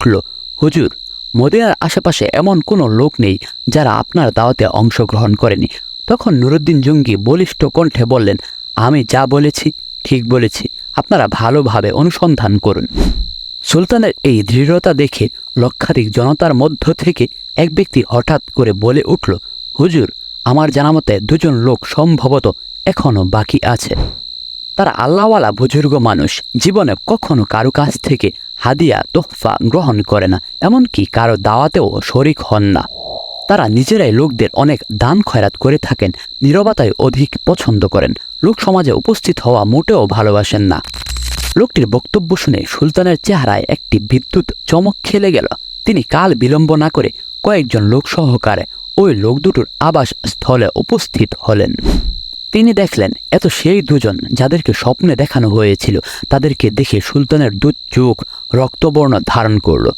উঠল, হুজুর, মদিনার আশেপাশে এমন কোনো লোক নেই যারা আপনার দাওয়াতে অংশগ্রহণ করেনি। তখন নুরুদ্দিন জঙ্গি বলিষ্ঠ কণ্ঠে বললেন, আমি যা বলেছি ঠিক বলেছি, আপনারা ভালোভাবে অনুসন্ধান করুন। সুলতানের এই দৃঢ়তা দেখে লক্ষাধিক জনতার মধ্য থেকে এক ব্যক্তি হঠাৎ করে বলে উঠল, হুজুর, আমার জানামতে দুজন লোক সম্ভবত এখনো বাকি আছে। তারা আল্লাহওয়ালা বুজুর্গ মানুষ, জীবনে কখনো কারো কাছ থেকে হাদিয়া তোহফা গ্রহণ করে না, এমনকি কারো দাওয়াতেও শরিক হন না। তারা নিজেরাই লোকদের অনেক দান খয়রাত করে থাকেন, নীরবতায় অধিক পছন্দ করেন, লোক সমাজে উপস্থিত হওয়া মোটেও ভালোবাসেন না। লোকটির বক্তব্য শুনে সুলতানের চেহারায় একটি বিদ্যুৎ চমক খেলে গেল। তিনি কাল বিলম্ব না করে কয়েকজন লোক সহকারে ওই লোক দুটোর আবাস স্থলে উপস্থিত হলেন। তিনি দেখলেন এত সেই দুজন যাদেরকে স্বপ্নে দেখানো হয়েছিল। তাদেরকে দেখে সুলতানের দু চোখ রক্তবর্ণ ধারণ করল।